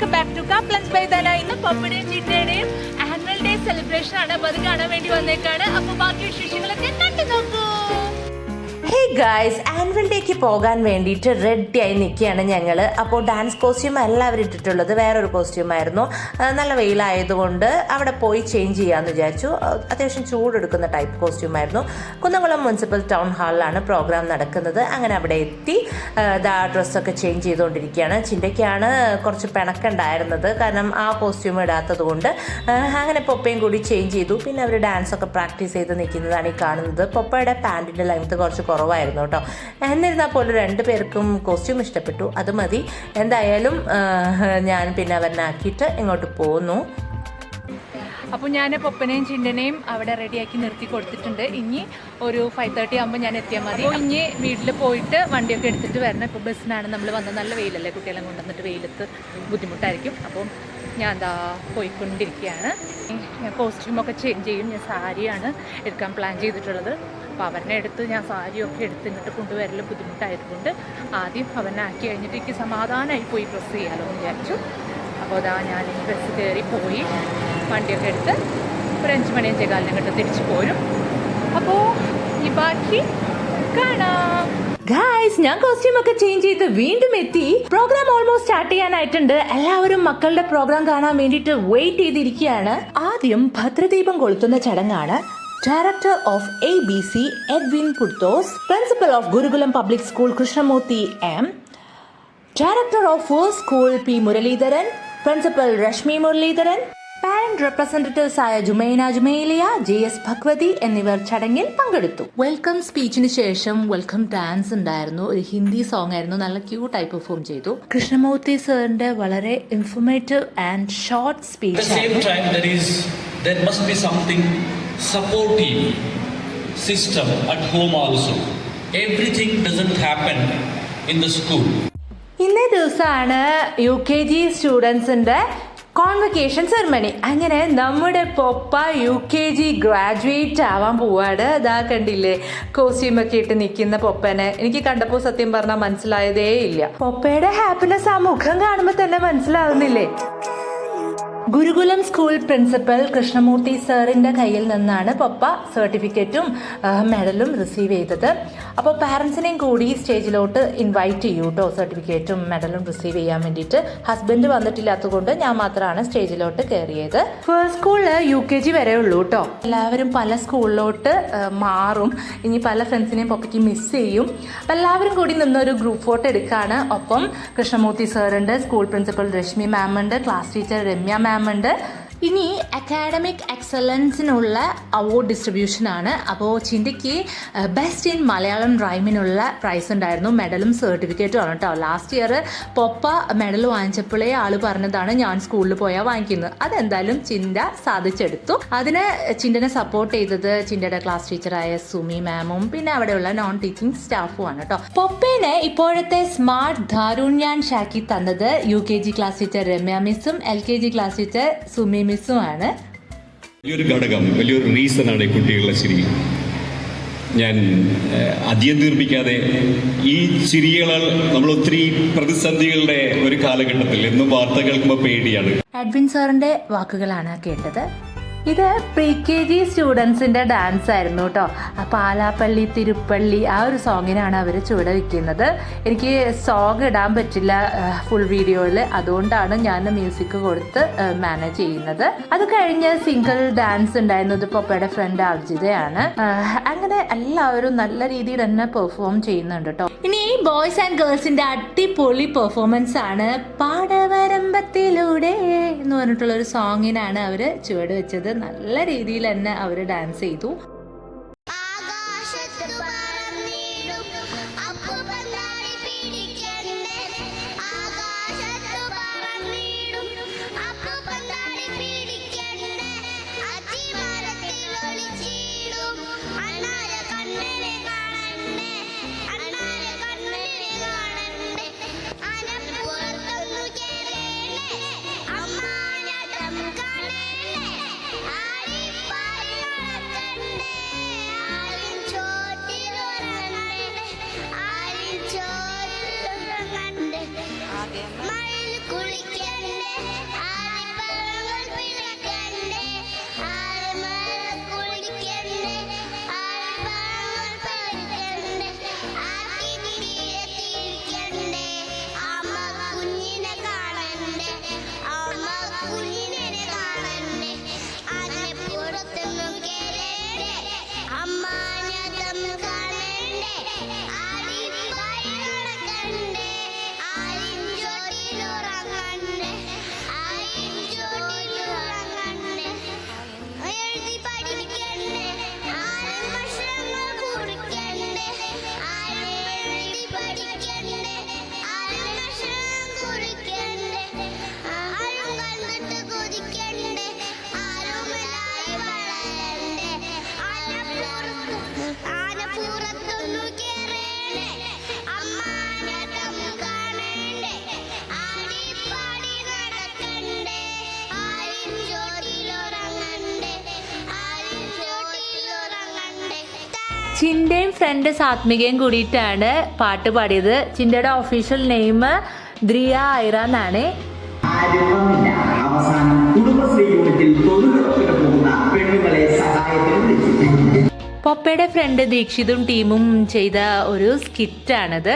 Welcome back to കപ്ലൻസ് by Dana. ഇന്ന് പപ്പയുടെയും ചിറ്റയുടെയും ആനുവൽ ഡേ സെലിബ്രേഷൻ ആണ്. അപ്പോൾ അത് കാണാൻ വേണ്ടി വന്നേക്കാണ്. അപ്പോൾ ബാക്കി വിശേഷങ്ങളൊക്കെ കണ്ടു നോക്കൂ. ഹേ ഗായ്സ്, ആനുവൽ ഡേക്ക് പോകാൻ വേണ്ടിയിട്ട് റെഡിയായി നിൽക്കുകയാണ് ഞങ്ങൾ. അപ്പോൾ ഡാൻസ് കോസ്റ്റ്യൂം എല്ലാവരും ഇട്ടിട്ടുള്ളത് വേറൊരു കോസ്റ്റ്യൂമായിരുന്നു. നല്ല വെയിലായതുകൊണ്ട് അവിടെ പോയി ചേഞ്ച് ചെയ്യാമെന്ന് വിചാരിച്ചു. അത്യാവശ്യം ചൂടെടുക്കുന്ന ടൈപ്പ് കോസ്റ്റ്യൂമായിരുന്നു. കുന്നംകുളം മുനിസിപ്പൽ ടൗൺ ഹാളിലാണ് പ്രോഗ്രാം നടക്കുന്നത്. അങ്ങനെ അവിടെ എത്തി ഡ്രസ്സൊക്കെ ചേഞ്ച് ചെയ്തുകൊണ്ടിരിക്കുകയാണ്. ചിന്തയ്ക്കാണ് കുറച്ച് പിണക്കുണ്ടായിരുന്നത്, കാരണം ആ കോസ്റ്റ്യൂം ഇടാത്തത് കൊണ്ട്. അങ്ങനെ പൊപ്പയും കൂടി ചേഞ്ച് ചെയ്തു. പിന്നെ അവർ ഡാൻസൊക്കെ പ്രാക്ടീസ് ചെയ്ത് നിൽക്കുന്നതാണ് ഈ കാണുന്നത്. പൊപ്പയുടെ പാൻറ്റിൻ്റെ ലെങ്ത്ത് കുറച്ച് കുറവായിരുന്നു കേട്ടോ. എന്നിരുന്നാൽ പോലും രണ്ടു പേർക്കും കോസ്റ്റ്യൂം ഇഷ്ടപ്പെട്ടു. അത് മതി. എന്തായാലും ഞാൻ പിന്നെ അവരിനാക്കിയിട്ട് ഇങ്ങോട്ട് പോന്നു. അപ്പോൾ ഞാൻ പൊപ്പനെയും ചിന്തനെയും അവിടെ റെഡിയാക്കി നിർത്തി കൊടുത്തിട്ടുണ്ട്. ഇനി ഒരു 5:30 ആകുമ്പോൾ ഞാൻ എത്തിയാൽ മതി. അപ്പോൾ ഇനി വീട്ടിൽ പോയിട്ട് വണ്ടിയൊക്കെ എടുത്തിട്ട് വരണം. ഇപ്പോൾ ബസ്സിനാണ് നമ്മൾ വന്നത്. നല്ല വെയിലല്ലേ, കുട്ടികളെ കൊണ്ടുവന്നിട്ട് വെയിലത്ത് ബുദ്ധിമുട്ടായിരിക്കും. അപ്പം ഞാൻ എന്താ പോയിക്കൊണ്ടിരിക്കുകയാണ്. ഞാൻ കോസ്റ്റ്യൂമൊക്കെ ചേഞ്ച് ചെയ്യും. ഞാൻ സാരിയാണ് എടുക്കാൻ പ്ലാൻ ചെയ്തിട്ടുള്ളത്. അപ്പോൾ അവനെ എടുത്ത് ഞാൻ സാരിയൊക്കെ എടുത്ത് ഇങ്ങോട്ട് കൊണ്ടുവരൽ ബുദ്ധിമുട്ടായതുകൊണ്ട് ആദ്യം അവനെ ആക്കി കഴിഞ്ഞിട്ട് എനിക്ക് സമാധാനമായി പോയി ഡ്രസ്സ് ചെയ്യാമല്ലോ എന്ന് വിചാരിച്ചു. അപ്പോൾ അതാ ഞാൻ ഈ ബസ് കയറി പോയി വണ്ടിയൊക്കെ എടുത്ത് ഒരു 5 മണി 5:15 ഇങ്ങോട്ട് തിരിച്ചു പോരും. അപ്പോൾ ഈ ബാക്കി കാണാം. ഗായ്സ്, ഞാൻ കോസ്റ്റ്യൂം ഒക്കെ ചേഞ്ച് ചെയ്ത് വീണ്ടും എത്തി. പ്രോഗ്രാം ഓൾമോസ്റ്റ് സ്റ്റാർട്ട് ചെയ്യാനായിട്ടുണ്ട്. എല്ലാവരും മക്കളുടെ പ്രോഗ്രാം കാണാൻ വേണ്ടിയിട്ട് വെയിറ്റ് ചെയ്തിരിക്കുകയാണ്. ആദ്യം ഭദ്രദീപം കൊളുത്തുന്ന ചടങ്ങാണ്. Director of ABC Edwin Purtos, Principal of Gurukulam Public School Krishnamurthy M, Director of First School P Muralidharan, Principal Rashmi Muralidharan, Parent Representatives ആയ ജുമൈന ജുമൈലിയ, JS ഭഗവതി എന്നിവർ ചടങ്ങിൽ പങ്കെടുത്തു. വെൽക്കം സ്പീച്ചിന് ശേഷം വെൽക്കം ഡാൻസ് ഉണ്ടായിരുന്നു. ഒരു ഹിന്ദി സോങ് ആയിരുന്നു. നല്ല ക്യൂട്ടായി പെർഫോം ചെയ്തു. കൃഷ്ണമൂർത്തി സാറിന്റെ വളരെ informative and short speech. There must be something supportive system at home also. Everything doesn't happen in the school. ഇന്നേ ദിവസമാണ് UKG സ്റ്റുഡൻസിന്റെ കോൺവക്കേഷൻ സെറമണി. അങ്ങനെ നമ്മുടെ പൊപ്പ UKG ഗ്രാജുവേറ്റ് ആവാൻ പോവാണ്. ഇതാ കണ്ടില്ലേ, കോസ്റ്റ്യൂമൊക്കെ ഇട്ട് നിൽക്കുന്ന പൊപ്പനെ എനിക്ക് കണ്ടപ്പോൾ സത്യം പറഞ്ഞാൽ മനസ്സിലായതേ ഇല്ല. പൊപ്പയുടെ ഹാപ്പിനെസ് ആ മുഖം കാണുമ്പോൾ തന്നെ മനസ്സിലാവുന്നില്ലേ. ഗുരുകുലം സ്കൂൾ പ്രിൻസിപ്പൽ കൃഷ്ണമൂർത്തി സാറിൻ്റെ കയ്യിൽ നിന്നാണ് പൊപ്പ സർട്ടിഫിക്കറ്റും മെഡലും റിസീവ് ചെയ്തത്. അപ്പോൾ പാരൻസിനെയും കൂടി സ്റ്റേജിലോട്ട് ഇൻവൈറ്റ് ചെയ്യൂ കേട്ടോ, സർട്ടിഫിക്കറ്റും മെഡലും റിസീവ് ചെയ്യാൻ വേണ്ടിയിട്ട്. ഹസ്ബൻഡ് വന്നിട്ടില്ലാത്തതുകൊണ്ട് ഞാൻ മാത്രമാണ് സ്റ്റേജിലോട്ട് കയറിയത്. ഫസ്റ്റ് സ്കൂളിൽ UKG വരെ ഉള്ളൂ കേട്ടോ. എല്ലാവരും പല സ്കൂളിലോട്ട് മാറും. ഇനി പല ഫ്രണ്ട്സിനെയും പൊപ്പയ്ക്ക് മിസ് ചെയ്യും. അപ്പം എല്ലാവരും കൂടി നിന്നൊരു ഗ്രൂപ്പ് ഫോട്ടോ എടുക്കുകയാണ്. ഒപ്പം കൃഷ്ണമൂർത്തി സാറുണ്ട്, സ്കൂൾ പ്രിൻസിപ്പൽ രശ്മി മാം ഉണ്ട്, ക്ലാസ് ടീച്ചർ രമ്യ മാം ഉണ്ട്. ഇനി അക്കാഡമിക് എക്സലൻസിനുള്ള അവാർഡ് ഡിസ്ട്രിബ്യൂഷനാണ്. അപ്പോൾ ചിന്തയ്ക്ക് ബെസ്റ്റ് ഇൻ മലയാളം റൈമിനുള്ള പ്രൈസ് ഉണ്ടായിരുന്നു. മെഡലും സർട്ടിഫിക്കറ്റും ആണ് കേട്ടോ. ലാസ്റ്റ് ഇയർ പൊപ്പ മെഡൽ വാങ്ങിച്ചപ്പോഴേ ആൾ പറഞ്ഞതാണ് ഞാൻ സ്കൂളിൽ പോയാൽ വാങ്ങിക്കുന്നത്. അതെന്തായാലും ചിന്ത സാധിച്ചെടുത്തു. അതിന് ചിന്തനെ സപ്പോർട്ട് ചെയ്തത് ചിന്തയുടെ ക്ലാസ് ടീച്ചറായ സുമി മാമും പിന്നെ അവിടെയുള്ള നോൺ ടീച്ചിങ് സ്റ്റാഫും ആണ് കേട്ടോ. പൊപ്പേനെ ഇപ്പോഴത്തെ സ്മാർട്ട് ധാരുണ്യാൻ ഷാക്കി തന്നത് UKG ക്ലാസ് ടീച്ചർ രമ്യ മിസ്സും LKG ക്ലാസ് ടീച്ചർ സുമി മിസ്സുമാണ്. വലിയൊരു ഘടകം, വലിയൊരു റീസണാണ് ഈ കുട്ടികളുടെ ചിരി. ഞാൻ അധികം ദീർപ്പിക്കാതെ, ഈ ചിരികളാൽ നമ്മൾ ഒത്തിരി പ്രതിസന്ധികളുടെ ഒരു കാലഘട്ടത്തിൽ എന്നും വാർത്ത കേൾക്കുമ്പോൾ പേടിയാണ്. എഡ്വിൻ സാറിന്റെ വാക്കുകളാണ് കേട്ടത്. ഇത് PKG സ്റ്റുഡൻസിന്റെ ഡാൻസ് ആയിരുന്നു കേട്ടോ. പാലാപ്പള്ളി തിരുപ്പള്ളി ആ ഒരു സോങ്ങിനാണ് അവർ ചുവടെ വയ്ക്കുന്നത്. എനിക്ക് സോങ് ഇടാൻ പറ്റില്ല ഫുൾ വീഡിയോയിൽ, അതുകൊണ്ടാണ് ഞാൻ മ്യൂസിക് കൊടുത്ത് മാനേജ് ചെയ്യുന്നത്. അത് കഴിഞ്ഞ് സിംഗിൾ ഡാൻസ് ഉണ്ടായിരുന്നത് പൊപ്പയുടെ ഫ്രണ്ട് അർജിതയാണ്. അങ്ങനെ എല്ലാവരും നല്ല രീതിയിൽ തന്നെ പെർഫോം ചെയ്യുന്നുണ്ട് കേട്ടോ. ഇനി ബോയ്സ് ആൻഡ് ഗേൾസിന്റെ അടിപൊളി പെർഫോമൻസ് ആണ്. പാടവരമ്പത്തിലൂടെ എന്ന് പറഞ്ഞിട്ടുള്ള ഒരു സോങ്ങിനാണ് അവർ ചുവട് വെച്ചത്. നല്ല രീതിയിൽ തന്നെ അവർ ഡാൻസ് ചെയ്തു. ചിന്തയും ഫ്രണ്ട് സാത്മികയും കൂടിയിട്ടാണ് പാട്ട് പാടിയത്. ചിന്തയുടെ ഒഫീഷ്യൽ നെയിം ദ്രിയ ഐറ എന്നാണ്. അവസാനം കുടുംബശ്രീ യൂണിറ്റിൽ തൊഴിലുറപ്പിന് പോകുന്ന പെണ്ണുങ്ങളെ സഹായത്തിന് വിളിച്ചു. പൊപ്പയുടെ ഫ്രണ്ട് ദീക്ഷിതും ടീമും ചെയ്ത ഒരു സ്കിറ്റാണിത്.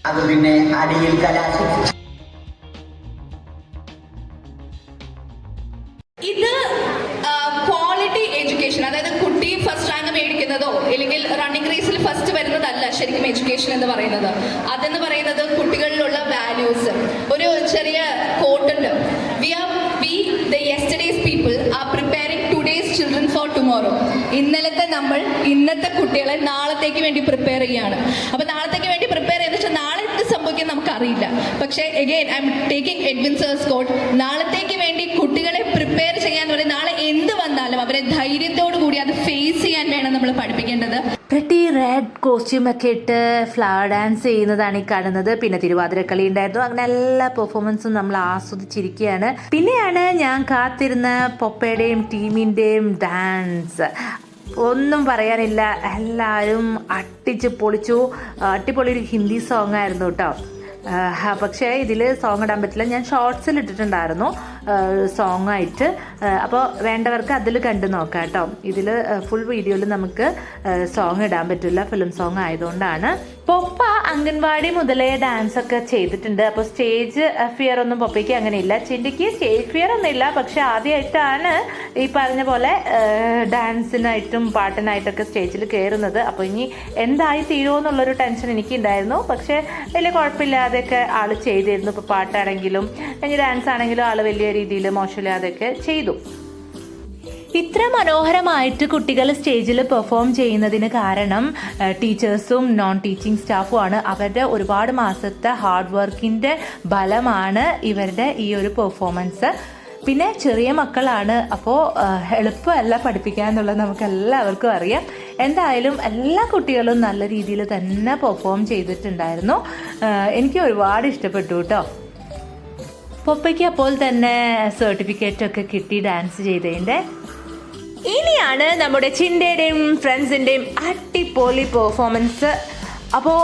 അത് പിന്നെ അടിയിൽ കലാശിച്ചു. ഇത് ക്വാളിറ്റി എഡ്യൂക്കേഷൻ, അതായത് കുട്ടി ഫസ്റ്റ് റാങ്ക് മേടിക്കുന്നതോ അല്ലെങ്കിൽ റണ്ണിംഗ് റേസിൽ ഫസ്റ്റ് വരുന്നതല്ല ശരിക്കും എഡ്യൂക്കേഷൻ എന്ന് പറയുന്നത്. അതെന്ന് പറയുന്നത് കുട്ടികളിലുള്ള വാല്യൂസ്. ഒരു ചെറിയ കോട്ടുണ്ട്, we the yesterday's people are preparing today's children for tomorrow. ഇന്നലത്തെ നമ്മൾ ഇന്നത്തെ കുട്ടികളെ നാളത്തേക്ക് വേണ്ടി പ്രിപ്പയർ ചെയ്യുകയാണ്. അപ്പോൾ നാളത്തേക്ക് വേണ്ടി പ്രിപ്പയർ ചെയ്യുന്ന വെച്ചാൽ നാളെ എന്ത് സംഭവിക്കും നമുക്കറിയില്ല. പക്ഷേ again I am taking Edwin sir's coat, നാളത്തേക്ക് വേണ്ടി കുട്ടികളെ പ്രിപ്പയർ ചെയ്യാൻ പറയും. നാളെ എന്ത് വന്നാലും അവരെ ധൈര്യത്തോടു കൂടി അത് ഫേസ് ചെയ്യാൻ വേണം നമ്മൾ പഠിപ്പിക്കേണ്ടത്. പ്രിട്ടി റെഡ് കോസ്റ്റ്യൂം ഒക്കെ ഇട്ട് ഫ്ലവർ ഡാൻസ് ചെയ്യുന്നതാണ് ഈ കാണുന്നത്. പിന്നെ തിരുവാതിരക്കളി ഉണ്ടായിരുന്നു. അങ്ങനെ എല്ലാ പെർഫോമൻസും നമ്മൾ ആസ്വദിച്ചിരിക്കുകയാണ്. പിന്നെയാണ് ഞാൻ കാത്തിരുന്ന പൊപ്പയുടെയും ടീമിൻ്റെയും ഡാൻസ്. ഒന്നും പറയാനില്ല, എല്ലാവരും അട്ടിച്ച് പൊളിച്ചു. അടിപൊളി ഒരു ഹിന്ദി സോങ് ആയിരുന്നു കേട്ടോ. പക്ഷേ ഇതിൽ സോങ് ഇടാൻ പറ്റില്ല, ഞാൻ ഷോർട്സിൽ ഇട്ടിട്ടുണ്ടായിരുന്നു സോങ്ങായിട്ട്. അപ്പോൾ വേണ്ടവർക്ക് അതിൽ കണ്ടു നോക്കാം കേട്ടോ. ഇതിൽ ഫുൾ വീഡിയോയിൽ നമുക്ക് സോങ് ഇടാൻ പറ്റില്ല, ഫിലിം സോങ് ആയതുകൊണ്ടാണ്. പൊപ്പ അംഗൻവാടി മുതലേ ഡാൻസ് ഒക്കെ ചെയ്തിട്ടുണ്ട്. അപ്പോൾ സ്റ്റേജ് ഫിയർ ഒന്നും പൊപ്പയ്ക്ക് അങ്ങനെ ഇല്ല. ചിന്തയ്ക്ക് സ്റ്റേജ് ഫിയർ ഒന്നും ഇല്ല. പക്ഷെ ആദ്യമായിട്ടാണ് ഈ പറഞ്ഞ പോലെ ഡാൻസിനായിട്ടും പാട്ടിനായിട്ടൊക്കെ സ്റ്റേജിൽ കയറുന്നത്. അപ്പോൾ ഇനി എന്തായി തീരുമോ എന്നുള്ളൊരു ടെൻഷൻ എനിക്കുണ്ടായിരുന്നു. പക്ഷേ വലിയ കുഴപ്പമില്ലാതെയൊക്കെ ആൾ ചെയ്തിരുന്നു. ഇപ്പോൾ പാട്ടാണെങ്കിലും ഇനി ഡാൻസ് ആണെങ്കിലും ആൾ വലിയ രീതിയിൽ മോശമില്ലാതെയൊക്കെ ചെയ്തു. ഇത്ര മനോഹരമായിട്ട് കുട്ടികൾ സ്റ്റേജിൽ പെർഫോം ചെയ്യുന്നതിന് കാരണം ടീച്ചേഴ്സും നോൺ ടീച്ചിങ് സ്റ്റാഫുമാണ്. അവരുടെ ഒരുപാട് മാസത്തെ ഹാർഡ് വർക്കിൻ്റെ ഫലമാണ് ഇവരുടെ ഈ ഒരു പെർഫോമൻസ്. പിന്നെ ചെറിയ മക്കളാണ്, അപ്പോൾ എളുപ്പമല്ല പഠിപ്പിക്കുക എന്നുള്ളത് നമുക്ക് എല്ലാവർക്കും അറിയാം. എന്തായാലും എല്ലാ കുട്ടികളും നല്ല രീതിയിൽ തന്നെ പെർഫോം ചെയ്തിട്ടുണ്ടായിരുന്നു. എനിക്ക് ഒരുപാട് ഇഷ്ടപ്പെട്ടു കേട്ടോ. പൊപ്പയ്ക്ക് അപ്പോൾ തന്നെ സർട്ടിഫിക്കറ്റൊക്കെ കിട്ടി ഡാൻസ് ചെയ്തതിൻ്റെ. ഇനിയാണ് നമ്മുടെ ചിന്തയുടെയും ഫ്രണ്ട്സിൻ്റെയും അടിപൊളി പെർഫോമൻസ്. അപ്പോൾ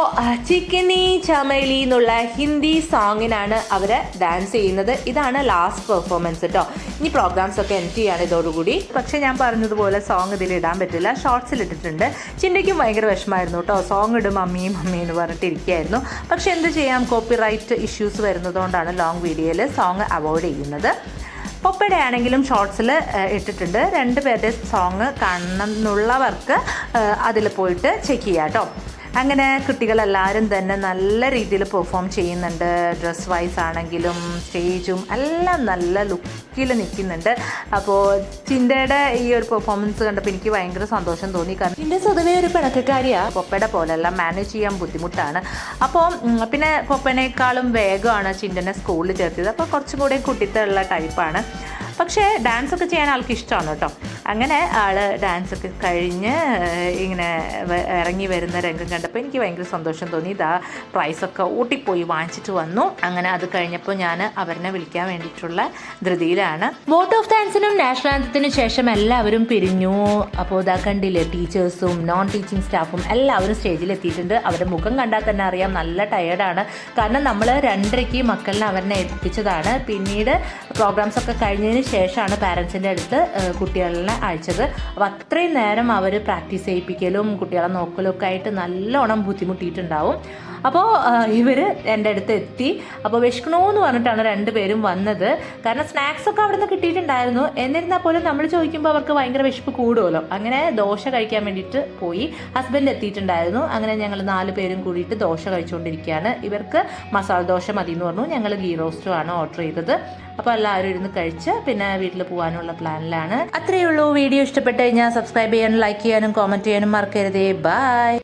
ചിക്കനി ചമേലി എന്നുള്ള ഹിന്ദി സോങ്ങിനാണ് അവർ ഡാൻസ് ചെയ്യുന്നത്. ഇതാണ് ലാസ്റ്റ് പെർഫോമൻസ് കേട്ടോ. ഇനി പ്രോഗ്രാംസ് ഒക്കെ എൻഡ് ചെയ്യാണ് ഇതോടുകൂടി. പക്ഷേ ഞാൻ പറഞ്ഞതുപോലെ സോങ് ഇതിൽ ഇടാൻ പറ്റില്ല, ഷോർട്സിൽ ഇട്ടിട്ടുണ്ട്. ചിന്തയ്ക്കും ഭയങ്കര വിഷമമായിരുന്നു കേട്ടോ. സോങ് ഇടും മമ്മി എന്ന് പറഞ്ഞിട്ടിരിക്കുകയായിരുന്നു. പക്ഷെ എന്ത് ചെയ്യാം, കോപ്പിറൈറ്റ് ഇഷ്യൂസ് വരുന്നതുകൊണ്ടാണ് ലോങ് വീഡിയോയിൽ സോങ് അവോയ്ഡ് ചെയ്യുന്നത്. പൊപ്പയുടെ ആണെങ്കിലും ഷോർട്സിൽ ഇട്ടിട്ടുണ്ട്. 2 പേരുടെ സോങ് കാണണം എന്നുള്ളവർക്ക് അതിൽ പോയിട്ട് ചെക്ക് ചെയ്യാം കേട്ടോ. അങ്ങനെ കുട്ടികളെല്ലാവരും തന്നെ നല്ല രീതിയിൽ പെർഫോം ചെയ്യുന്നുണ്ട്. ഡ്രസ് വൈസ് ആണെങ്കിലും സ്റ്റേജും എല്ലാം നല്ല ലുക്കിൽ നിൽക്കുന്നുണ്ട്. അപ്പോൾ ചിന്തയുടെ ഈ ഒരു പെർഫോമൻസ് കണ്ടപ്പോൾ എനിക്ക് ഭയങ്കര സന്തോഷം തോന്നി. കാരണം ചിന്ത സ്വതവേ ഒരു പിണക്കക്കാരിയാണ്. പൊപ്പയുടെ പോലെല്ലാം മാനേജ് ചെയ്യാൻ ബുദ്ധിമുട്ടാണ്. അപ്പോൾ പിന്നെ പൊപ്പനേക്കാളും വേഗമാണ് ചിന്തനെ സ്കൂളിൽ ചേർത്തത്. അപ്പോൾ കുറച്ചും കൂടി കുട്ടിത്തമുള്ള ടൈപ്പാണ്. പക്ഷേ ഡാൻസൊക്കെ ചെയ്യാൻ ആൾക്ക് ഇഷ്ടമാണ് കേട്ടോ. അങ്ങനെ ആൾ ഡാൻസൊക്കെ കഴിഞ്ഞ് ഇങ്ങനെ ഇറങ്ങി വരുന്ന രംഗം കണ്ടപ്പോൾ എനിക്ക് ഭയങ്കര സന്തോഷം തോന്നി. ഇതാ പ്രൈസൊക്കെ ഊട്ടിപ്പോയി വാങ്ങിച്ചിട്ട് വന്നു. അങ്ങനെ അത് കഴിഞ്ഞപ്പോൾ ഞാൻ അവരെ വിളിക്കാൻ വേണ്ടിയിട്ടുള്ള ധൃതിയിലാണ്. വോട്ട് ഓഫ് താങ്ക്സിനും നാഷണൽ ആന്തത്തിനും ശേഷം എല്ലാവരും പിരിഞ്ഞു. അപ്പോൾ ഇതാ കണ്ടില്ലേ, ടീച്ചേഴ്സും നോൺ ടീച്ചിങ് സ്റ്റാഫും എല്ലാവരും സ്റ്റേജിൽ എത്തിയിട്ടുണ്ട്. അവരുടെ മുഖം കണ്ടാൽ തന്നെ അറിയാം നല്ല ടയേർഡാണ്. കാരണം നമ്മൾ 2:30 മക്കളിനെ അവരെ ഏൽപ്പിച്ചതാണ്. പിന്നീട് പ്രോഗ്രാംസൊക്കെ കഴിഞ്ഞതിന് ശേഷമാണ് പാരൻസിൻ്റെ അടുത്ത് കുട്ടികളെ അയച്ചത്. അപ്പോൾ അത്രയും നേരം അവർ പ്രാക്ടീസ് ചെയ്യിപ്പിക്കലും കുട്ടികളെ നോക്കലും ഒക്കെ ആയിട്ട് നല്ലോണം ബുദ്ധിമുട്ടിയിട്ടുണ്ടാവും. അപ്പോൾ ഇവർ എൻ്റെ അടുത്ത് എത്തി. അപ്പോൾ വിശക്കണമെന്ന് പറഞ്ഞിട്ടാണ് 2 പേരും വന്നത്. കാരണം സ്നാക്സൊക്കെ അവിടെ നിന്ന് കിട്ടിയിട്ടുണ്ടായിരുന്നു. എന്നിരുന്നാൽ പോലും നമ്മൾ ചോദിക്കുമ്പോൾ അവർക്ക് ഭയങ്കര വിശപ്പ് കൂടുമല്ലോ. അങ്ങനെ ദോശ കഴിക്കാൻ വേണ്ടിയിട്ട് പോയി. ഹസ്ബൻഡ് എത്തിയിട്ടുണ്ടായിരുന്നു. അങ്ങനെ ഞങ്ങൾ 4 പേരും കൂടിയിട്ട് ദോശ കഴിച്ചുകൊണ്ടിരിക്കുകയാണ്. ഇവർക്ക് മസാല ദോശ മതി എന്ന് പറഞ്ഞു. ഞങ്ങൾ ഗീ റോസ്റ്റുമാണ് ഓർഡർ ചെയ്തത്. അപ്പോൾ എല്ലാവരും ഇരുന്ന് കഴിച്ച് പിന്നെ വീട്ടിൽ പോകാനുള്ള പ്ലാനിലാണ്. അത്രയേ ഉള്ളൂ. വീഡിയോ ഇഷ്ടപ്പെട്ട് കഴിഞ്ഞാൽ സബ്സ്ക്രൈബ് ചെയ്യാനും ലൈക്ക് ചെയ്യാനും കോമൻറ്റ് ചെയ്യാനും മറക്കരുതേ. ബൈ.